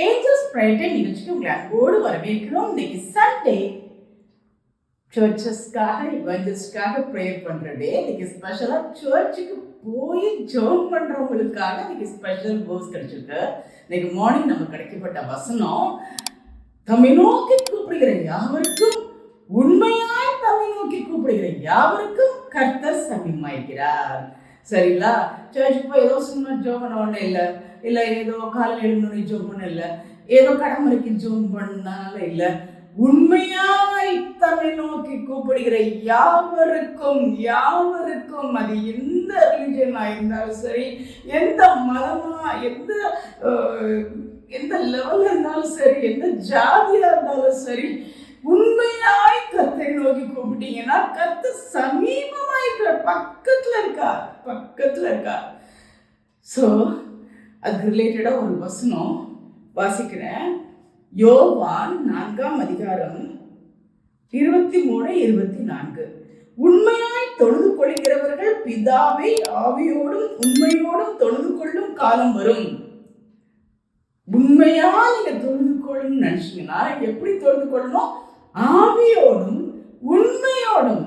Angeles prayer time நிகழ்ச்சிக்கு உங்களை அன்போடு வரவேற்கிறோம். இன்னைக்கு சண்டே சர்ச்சஸ்க்காக இவெஞ்சல்ஸ்க்காக ப்ரேயர் பண்ற டே. இன்னைக்கு ஸ்பெஷலா சர்ச்சுக்கு போய் ஜெபம் பண்றவங்களுக்காக இன்னைக்கு ஸ்பெஷல் வேர்ஸ் கிடைச்சிருக்கு. இன்னைக்கு மார்னிங் நமக்கு கிடைக்கப்பட்ட வசனம், தம்மை நோக்கி கூப்பிடுகிற யாவருக்கும், உண்மையாய் தம்மை நோக்கி கூப்பிடுகிற யாவருக்கும் கர்த்தர் சமீபமாயிருக்கிறார். சரிங்களா? சர்ச்சுக்கு போய் ஏதோ சும்மா ஜோம் பண்ண ஒன்றும் இல்லை ஏதோ காலையில் எழுந்தோடனே ஜோம் பண்ண இல்லை, ஏதோ கடமுறைக்கு ஜோம் பண்ணால இல்லை, உண்மையாய் தம்மை நோக்கி கூப்பிடுகிற யாவருக்கும், அது எந்த ரிலிஜனா இருந்தாலும் சரி, எந்த மதமா, எந்த லெவல்ல இருந்தாலும் சரி, எந்த ஜாதியா இருந்தாலும் சரி, உண்மையாய் கர்த்தரை நோக்கி கூப்பிட்டீங்கன்னா கர்த்தர் சமீபமாய் பக்கத்துல இருக்கா. ஸோ அதுக்கு ரிலேட்டடா ஒரு வசனம் வாசிக்கிறேன். யோவான் 4ஆம் அதிகாரம் 23-24. உண்மையாய் தொழுது கொள்கிறவர்கள் பிதாவை ஆவியோடும் உண்மையோடும் தொழுது கொள்ளும் காலம் வரும். உண்மையா நீங்க தொழுது கொள்ளணும்னு நினைச்சீங்கன்னா எப்படி தொழுது கொள்ளணும்? ஆவியோடும் உண்மையோடும்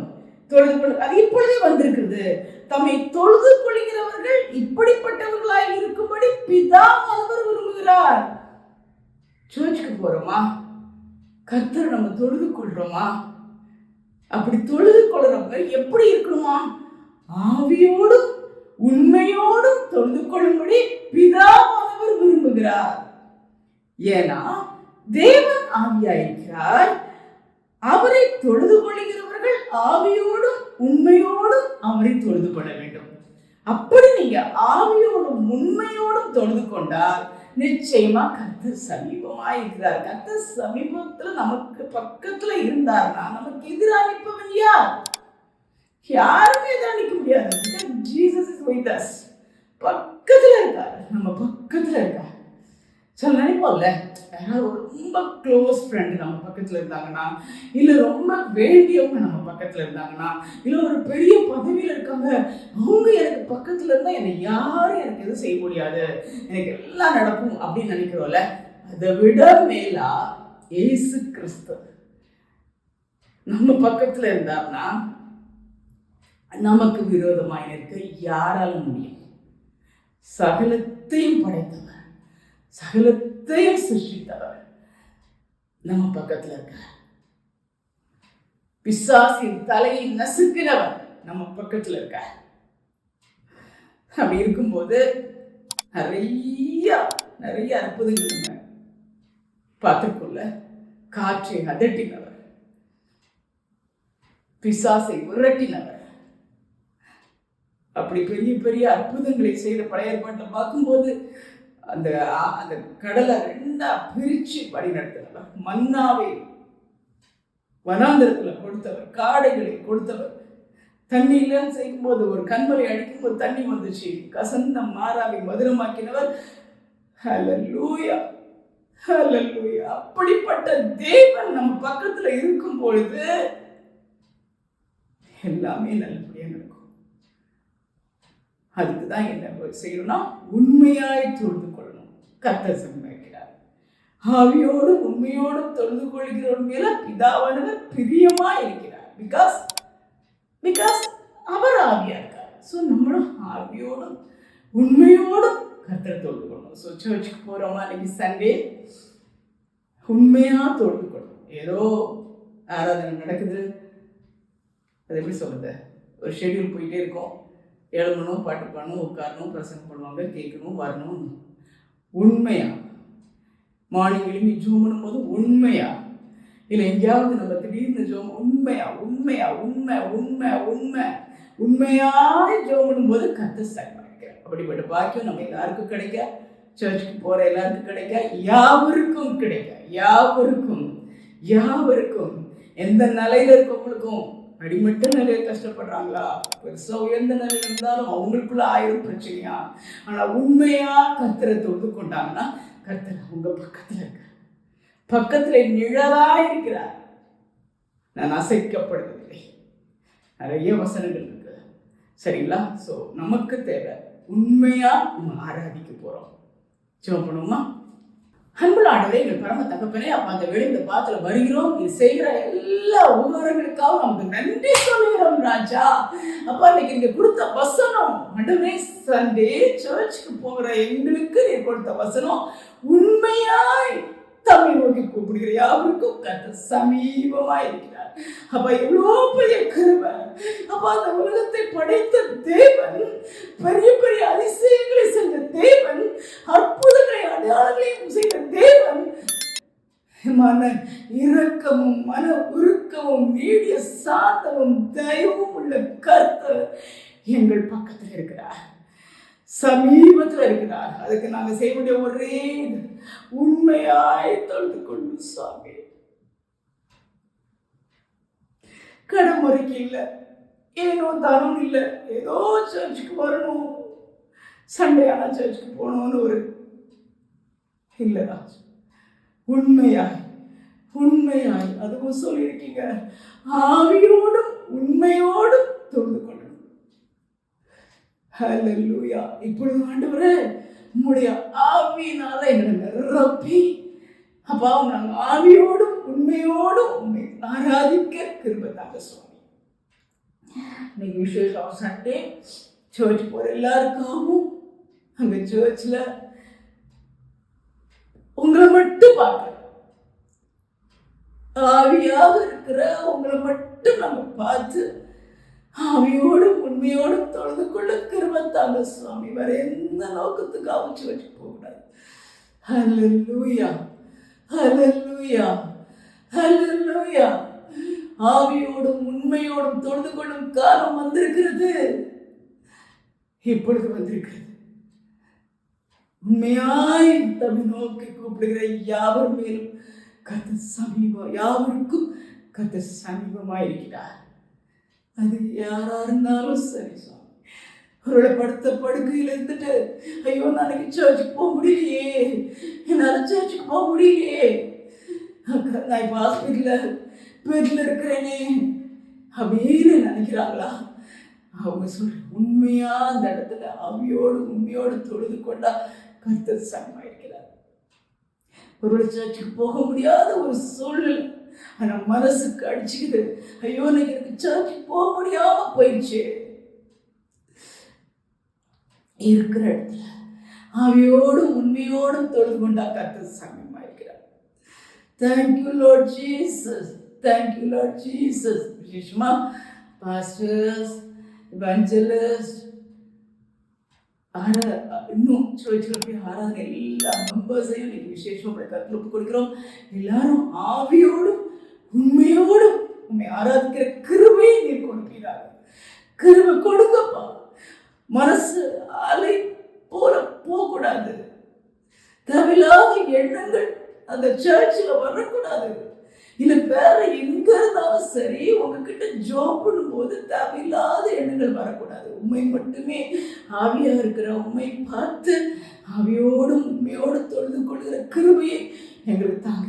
தொழுது கொள்ள. அது இப்பொழுதே வந்திருக்கிறது. தம்மை தொழுது கொள்கிறவர்கள் இப்படிப்பட்டவர்களாய் இருக்கும்படி பிதாவானவர் விரும்புகிறார். சர்ச்சுக்கு போறோமா? கர்த்தர் நம்ம தொழுது கொள்றோமா? அப்படி தொழுது கொள்றவங்க எப்படி இருக்கணுமா? ஆவியோடும் உண்மையோடும் தொழுது கொள்ளும்படி பிதாவானவர் விரும்புகிறார். ஏன்னா தேவன் ஆவியாயிருக்கிறார். அவரை தொழுது கொள்கிறவர்கள் ஆவியோடும் உண்மையோடும் அவரை தொழுது கொள்ள வேண்டும். அப்படி நீங்க ஆவியோடும் உண்மையோடும் தொழுது கொண்டால் நிச்சயமா கர்த்தர் சமீபமா இருக்கிறார். கர்த்தர் சமீபத்துல நமக்கு பக்கத்துல இருந்தார்னா நமக்கு எதிராக நிற்பவன் யார்? யாருமே எதிராக நிற்க முடியாது. Jesus is with us. பக்கத்துல இருக்காரு, நம்ம பக்கத்துல இருக்காரு. சில நினைப்போம்ல, யாராவது ரொம்ப க்ளோஸ் ஃப்ரெண்டு நம்ம பக்கத்துல இருந்தாங்கன்னா, இல்ல ரொம்ப வேண்டியவங்க நம்ம பக்கத்துல இருந்தாங்கன்னா, இல்ல ஒரு பெரிய பதவியில இருக்காங்க, அவங்க எனக்கு பக்கத்துல இருந்தா என்னை யாரும் எனக்கு எதுவும் செய்ய முடியாது, எனக்கு எல்லாம் நடக்கும் அப்படின்னு நினைக்கிறோம்ல. அதை விட மேலா இயேசு கிறிஸ்து நம்ம பக்கத்துல இருந்தார்னா நமக்கு விரோதமாக இருக்க யாரால முடியும்? சகலத்தையும் படைத்தவர், சகலத்தையும் சிருஷ்டித்தவர் நம்ம பக்கத்துல இருக்க. பிசாசின் தலையை நசுக்கினவர் நம்ம பக்கத்துல இருக்க. அப்படி இருக்கும்போது நிறைய அற்புதங்கள் பார்த்துக்கொள்ள. காற்றை அதட்டினவர், பிசாசை விரட்டினவர், அப்படி பெரிய பெரிய அற்புதங்களை செய்த பழைய ஏற்பாட்டை பார்க்கும்போது அந்த கடலை 2ஆ பிரிச்சு வழி நடத்தினவர், மன்னாவை வனாந்திரத்துல கொடுத்தவர், காடைகளை கொடுத்தவர், தண்ணி இல்லைன்னு செய்யும் போது ஒரு கண்மலை அடிக்கும் போது தண்ணி வந்துச்சு, கசந்த மாறாவை மதுரமாக்கினவர். ஹல்லேலூயா, ஹல்லேலூயா. அப்படிப்பட்ட தேவன் நம்ம பக்கத்துல இருக்கும் பொழுது எல்லாமே நல்லபடியா நடக்கும். அதுக்குதான் என்ன செய்யணும்னா உண்மையாய் தொழுது கொள்ளணும். கர்த்தர் சமீபமாயிருக்கிறார். ஆவியோடும் உண்மையோடும் தொழுது கொள்கிறவன் மேல பிதாவானவர் பிரியமா இருக்கிறார். பிகாஸ் அவர் ஆவியா இருக்கார். ஸோ நம்மளும் ஆவியோடும் உண்மையோடும் கர்த்தர் தொழுது கொள்ளணும். ஸோ சர்ச்சுக்கு போறோமா? இன்னைக்கு சண்டே உண்மையா தொழுது கொள்ளணும். ஏதோ ஆராதனை நடக்குது, அது எப்படி சொல்றது, ஒரு ஷெட்யூல் போயிட்டே இருக்கும். எழுதணும், பாட்டு பாடணும், உட்காரணும், பிரசங்கம் பண்ணுவாங்க, கேட்கணும், வரணும். உண்மையா மார்னிங் எழுப்பி ஜூம் பண்ணும்போது உண்மையா, இல்லை எங்கேயாவது நம்ம திடீர்னு ஜோம் உண்மையாய் ஜோம் பண்ணும்போது கர்த்தர் சமீபமாயிருக்கிறார். அப்படிப்பட்ட பாக்கியம் நம்ம எல்லாருக்கும் கிடைக்க, சர்ச்சுக்கு போற எல்லாருக்கும் கிடைக்க, யாவருக்கும் எந்த நிலையில இருக்கவங்களுக்கும், அடிமட்ட நிலையில கஷ்டப்படுறாங்களா, பெருசா உயர்ந்த நிலையில இருந்தாலும் அவங்களுக்குள்ள 1000 பிரச்சனையா, ஆனா உண்மையா கர்த்தரை தொழுது கொண்டாங்கன்னா கர்த்தர் அவங்க பக்கத்துல நிழலா இருக்கிறார். நான் அசைக்கப்படுவதில்லை. நிறைய வசனங்கள் இருக்கு. சரிங்களா? ஸோ நமக்கு தேவை உண்மையா நம்ம ஆராதிக்க போறோம். ஜெபம் பண்ணுவோமா? அன்புள்ள ஆண்டவரே, எங்கள் பரம தகப்பனே, அப்பா அந்த வேலை இந்த பாத்துல வருகிறோம். நீ செய்கிற எல்லா உபகாரங்களுக்காகவும் நமக்கு நன்றி சொல்லுகிறோம் ராஜா. அப்பா இன்னைக்கு நீங்க கொடுத்த வசனம் ஆண்டவரே, சண்டே சர்ச்சுக்கு போகிற எங்களுக்கு நீ கொடுத்த வசனம் உண்மையாய் தம்மை நோக்கி கூப்பிடுகிற யாருக்கும் கர்த்தர் சமீபமாய் இருக்கிறார். அப்பா எவ்வளோ பெரிய கிருபை. அப்பா அந்த உலகத்தை படைத்த தேவன், பெரிய பெரிய அதிசயங்களை செய்த தேவன், அற்புதங்களை அடையாளங்களையும் செய்த தேவன், மன இரக்கமும் மன உருக்கமும் நீடிய சாந்தமும் தயவும் உள்ள கர்த்தர் எங்கள் பக்கத்தில் இருக்கிறார், சமீபத்தில் இருக்கிறார். அதுக்கு நாங்கள் செய்ய வேண்டிய ஒரே உண்மையாய் தொழுது கொண்டு சாமி. கடமுறைக்கு இல்லை, ஏனோ தானும் இல்லை, ஏதோ சர்ச்சுக்கு வரணும், சண்டே ஆனா சர்ச்சுக்கு போகணும்னு ஒரு இல்லைடா. உண்மையாய் உண்மையாய் அதுவும் சொல்லியிருக்கீங்க, ஆவியோடும் உண்மையோடும் தொழுது கொள்ளணும். ஹல்லேலூயா. இப்பொழுது ஆண்டவரே, உம்முடைய ஆவியினால எங்களை நிரப்பி அப்பா நாங்கள் ஆவியோடும் உண்மையோடும் உண்மை ஆராதிக்க கிருபை தாங்க சுவாமி. இன்னைக்கு விசேஷம் சண்டே சர்ச் போகிற எல்லாருக்காகவும் அங்கே சர்ச்சில் உங்களை மட்டும் பார்க்குறேன், ஆவியாக இருக்கிற உங்களை மட்டும் நம்ம பார்த்து ஆவியோடும் உண்மையோடும் தொழுது கொள்ள கிருபை தாங்க சுவாமி. வேற எந்த நோக்கத்துக்காகவும் சர்ச்சுக்கு போகக்கூடாது. ஹல்லேலூயா, ஹல்லேலூயா, ஹல்லேலூயா. ஆவியோடும் உண்மையோடும் தொழுது கொள்ளும் காலம் வந்திருக்கிறது, இப்பொழுது வந்திருக்கிறது. உண்மையாய் தம்மை நோக்கி கூப்பிடுகிற யாவர் மேலும் கர்த்தர் சமீபம், யாவருக்கும் கர்த்தர் சமீபமாயிருக்கிறார். அது யாரா இருந்தாலும் சரி சுவாமி. அவரோட படுத்த படுக்கையில் இருந்துட்டு, ஐயோ நாளைக்கு சர்ச்சுக்கு போக முடியலையே, என்னால் சர்ச்சுக்கு போக முடியலையே, நான் இப்போ ஹாஸ்பிட்டலில் பெட்டில் இருக்கிறேனே அப்படின்னு நினைக்கிறாங்களா? அவங்க சொல்ற உண்மையா அந்த இடத்துல ஆவியோடு உண்மையோடு தொழுது கொண்டா கர்த்தர் சமமாயிருக்கிறார். ஒரு சர்ச்சுக்கு போக முடியாத ஒரு சூழ்நிலை ஆனா மனசுக்கு அடிச்சுக்குது, ஐயோ எனக்கு சர்ச்சுக்கு போக முடியாம போயிடுச்சு. இருக்கிற இடத்துல ஆவியோடும் உண்மையோடும் தொழுது கொண்டா கர்த்தர் சமமாயிருக்கிறார். Thank you Lord Jesus, thank you Lord Jesus. விசேஷமா பாஸ்டர்ஸ், எவாஞ்சலிஸ்ட், இன்னும் சர்ச்சில் போய் ஆராதனை எல்லா மெம்பர்ஸையும் இன்னைக்கு விசேஷம் கருத்தில் ஒப்பு கொடுக்கிறோம். எல்லாரும் ஆவியோடும் உண்மையோடும் உண்மை ஆராதிக்கிற கிருபையை நீர் கொடுக்கிறார். கிருபை கொடுங்கப்பா. மனசு அலை போல போகக்கூடாது, தேவையில்லாத எண்ணங்கள் அந்த சர்ச்சில் வரக்கூடாது. இல்லை வேற எங்க இருந்தாலும் சரி, உங்ககிட்ட ஜாப் பண்ணும்போது தேவையில்லாத எண்ணங்கள் வரக்கூடாது. உண்மை மட்டுமே ஆவியா இருக்கிற உண்மை பார்த்து ஆவியோடும் உண்மையோடு தொழுது கொள்கிற கிருபையை எங்களுக்கு தாங்க.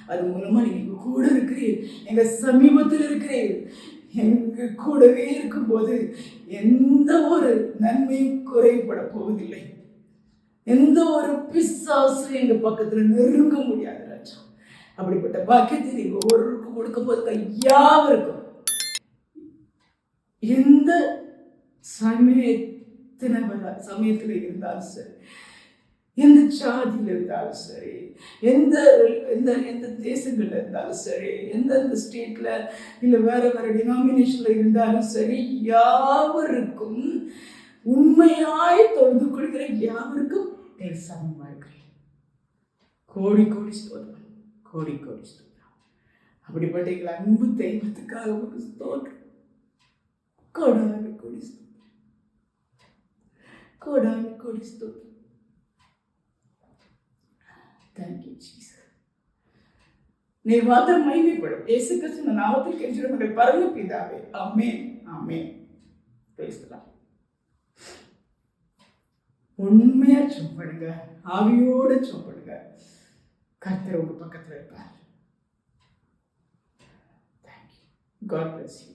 அது மூலமா நீங்க கூட இருக்கிறீர், எங்க சமீபத்தில் இருக்கிறீர். எங்க கூடவே இருக்கும்போது எந்த ஒரு நன்மையும் குறைபட போவதில்லை. எந்த ஒரு பிசாசும் எங்க பக்கத்துல நெருங்க முடியாது ராஜா. அப்படிப்பட்ட பாக்கியத்தை நீங்க ஒவ்வொருவருக்கும் கொடுக்க போது கையாவ இருக்கும். எந்த சமயத்துல இருந்தாலும் சரி, எந்த சாதியில் இருந்தாலும் சரி, எந்த எந்த தேசங்கள்ல இருந்தாலும் சரி, எந்தெந்த ஸ்டேட்ல இல்லை வேற வேற டினாமினேஷன்ல இருந்தாலும் சரி, யாவருக்கும் உண்மையாய் தொழுது கொள்கிற யாவருக்கும் சமமா இருக்கிறேன். கோடி கோடி ஸ்தோத்திரம், கோடி கோடி ஸ்தோத்திரம். அப்படிப்பட்ட எங்கள் அன்பு தெய்வத்துக்காக ஒரு ஸ்தோத்திரம். கோடான கோடி ஸ்தோத்திரம், கோடான கோடி ஸ்தோத்திரம். Thank you Jesus. நீ மாத்திரம் மகிமைப்படும். இயேசு கிறிஸ்துவின் நாமத்தில் கெஞ்சுகிறோம் எங்கள் பரம பிதாவே. ஆமென், ஆமென். பேசலாம். உண்மையா சொப்படுங்க, ஆவியோட சொப்படுங்க. கர்த்தர் உங்க பக்கத்தில் இருப்பார். தேங்க்யூ. God bless you.